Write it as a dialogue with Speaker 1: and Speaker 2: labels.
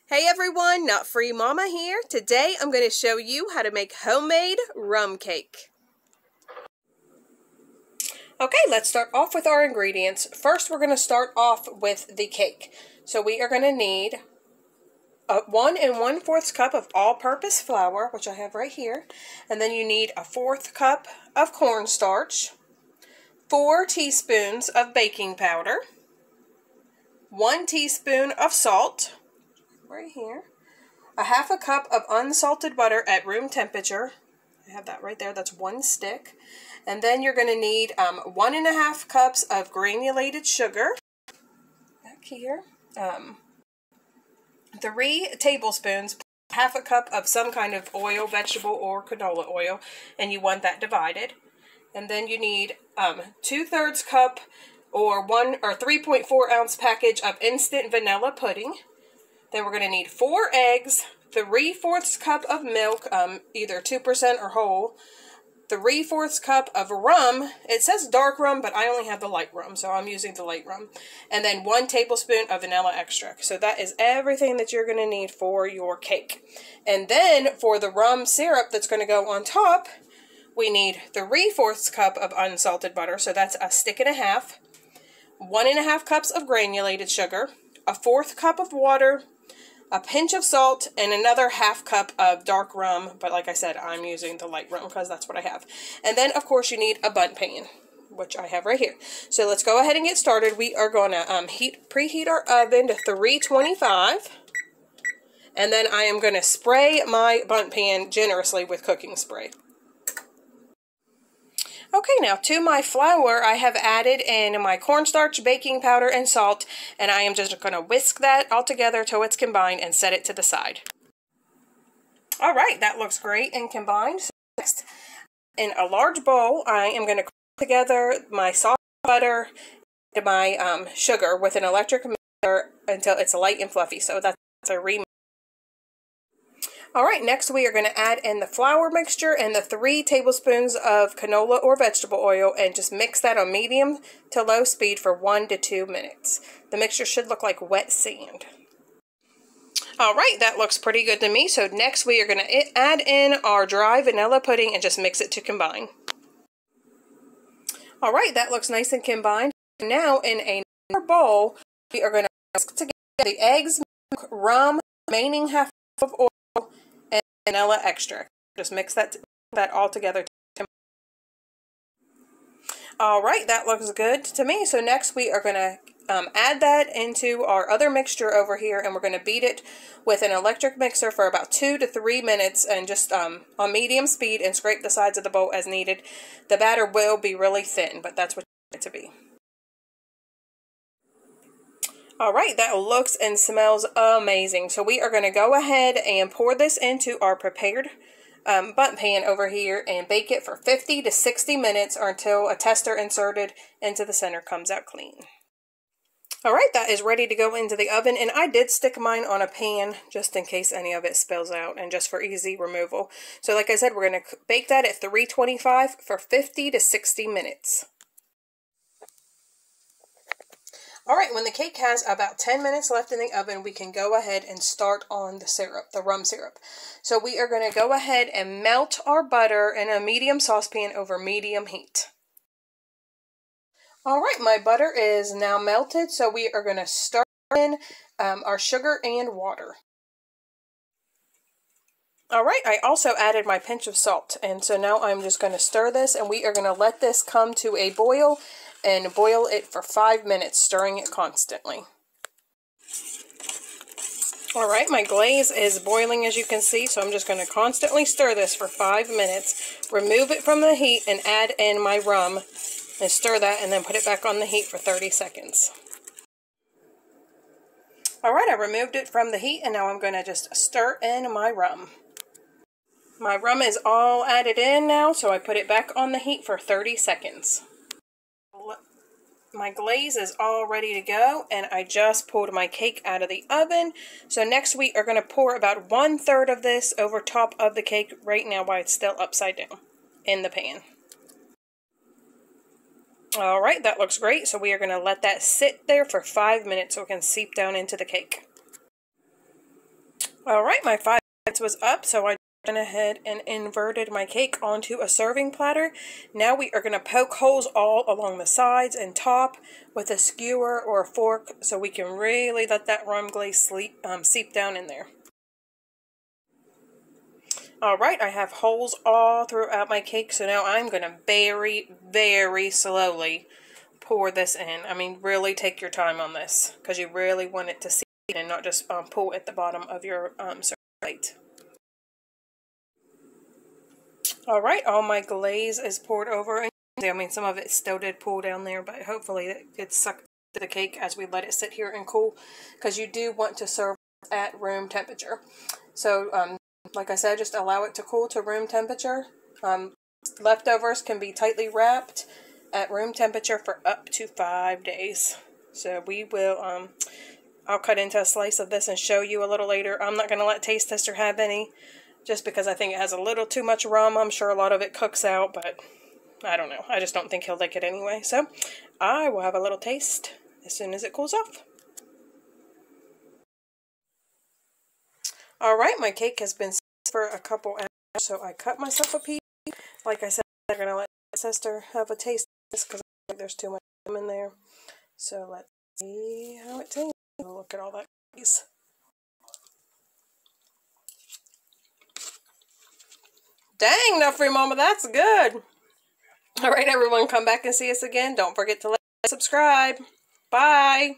Speaker 1: Hey everyone, Not Free Mama here. Today I'm going to show you how to make homemade rum cake. Okay, let's start off with our ingredients. First we're going to start off with the cake. So we are going to need 1 1/4 cup of all-purpose flour, which I have right here. And then you need a 1/4 cup of cornstarch, 4 teaspoons of baking powder, 1 teaspoon of salt, right here, a 1/2 cup of unsalted butter at room temperature. I have that right there. That's 1 stick. And then you're going to need 1 1/2 cups of granulated sugar. Back here. 3 tablespoons, 1/2 cup of some kind of oil, vegetable or canola oil, and you want that divided. And then you need 2/3 cup or 3.4 ounce package of instant vanilla pudding. Then we're going to need 4 eggs, 3/4 cup of milk, either 2% or whole, 3/4 cup of rum. It says dark rum, but I only have the light rum, so I'm using the light rum. And then 1 tablespoon of vanilla extract. So that is everything that you're going to need for your cake. And then for the rum syrup that's going to go on top, we need 3/4 cup of unsalted butter, so that's 1.5 sticks, 1 1/2 cups of granulated sugar, a 1/4 cup of water, a pinch of salt, and another 1/2 cup of dark rum, but like I said, I'm using the light rum because that's what I have. And then, of course, you need a bundt pan, which I have right here. So let's go ahead and get started. We are going to preheat our oven to 325, and then I am going to spray my bundt pan generously with cooking spray. Okay, now to my flour, I have added in my cornstarch, baking powder, and salt, and I am just going to whisk that all together till it's combined and set it to the side. Alright, that looks great and combined. So next, in a large bowl, I am going to cook together my soft butter and my sugar with an electric mixer until it's light and fluffy. So that's a remix. Alright, next we are going to add in the flour mixture and the 3 tablespoons of canola or vegetable oil and just mix that on medium to low speed for 1 to 2 minutes. The mixture should look like wet sand. Alright, that looks pretty good to me. So next we are going to add in our dry vanilla pudding and just mix it to combine. Alright, that looks nice and combined. Now in another bowl, we are going to mix together the eggs, milk, rum, remaining 1/2 cup of oil, and vanilla extract. Just mix that all together. Alright, that looks good to me. So next we are going to add that into our other mixture over here, and we're going to beat it with an electric mixer for about 2 to 3 minutes and just on medium speed, and scrape the sides of the bowl as needed. The batter will be really thin, but that's what you want it to be. Alright, that looks and smells amazing. So we are going to go ahead and pour this into our prepared bundt pan over here and bake it for 50 to 60 minutes or until a tester inserted into the center comes out clean. Alright, that is ready to go into the oven, and I did stick mine on a pan just in case any of it spills out and just for easy removal. So like I said, we're going to bake that at 325 for 50 to 60 minutes. Alright, when the cake has about 10 minutes left in the oven, we can go ahead and start on the syrup, the rum syrup. So we are going to go ahead and melt our butter in a medium saucepan over medium heat. Alright, my butter is now melted, so we are going to stir in our sugar and water. Alright, I also added my pinch of salt, and so now I'm just going to stir this, and we are going to let this come to a boil and boil it for 5 minutes, stirring it constantly. Alright, my glaze is boiling as you can see, so I'm just going to constantly stir this for 5 minutes, remove it from the heat, and add in my rum, and stir that, and then put it back on the heat for 30 seconds. Alright, I removed it from the heat, and now I'm going to just stir in my rum. My rum is all added in now, so I put it back on the heat for 30 seconds. My glaze is all ready to go, and I just pulled my cake out of the oven. So next we are going to pour about 1/3 of this over top of the cake right now while it's still upside down in the pan. Alright, that looks great. So we are going to let that sit there for 5 minutes so it can seep down into the cake. Alright, my 5 minutes was up, so I went ahead and inverted my cake onto a serving platter. Now we are going to poke holes all along the sides and top with a skewer or a fork so we can really let that rum glaze seep down in there. Alright, I have holes all throughout my cake, so now I'm going to very, very slowly pour this in. I mean, really take your time on this, because you really want it to seep and not just pull at the bottom of your serving plate. Alright, all my glaze is poured over. I mean, some of it still did pool down there, but hopefully it sucked to the cake as we let it sit here and cool, because you do want to serve at room temperature. So, like I said, just allow it to cool to room temperature. Leftovers can be tightly wrapped at room temperature for up to 5 days. So we will, I'll cut into a slice of this and show you a little later. I'm not going to let Taste Tester have any, just because I think it has a little too much rum. I'm sure a lot of it cooks out, but I don't know. I just don't think he'll like it anyway. So I will have a little taste as soon as it cools off. Alright, my cake has been for a couple hours, so I cut myself a piece. Like I said, I'm going to let Sister have a taste of this because I think there's too much in there. So let's see how it tastes. Look at all that cheese. Dang, Nuffrey Mama, that's good. Alright, everyone, come back and see us again. Don't forget to like and subscribe. Bye.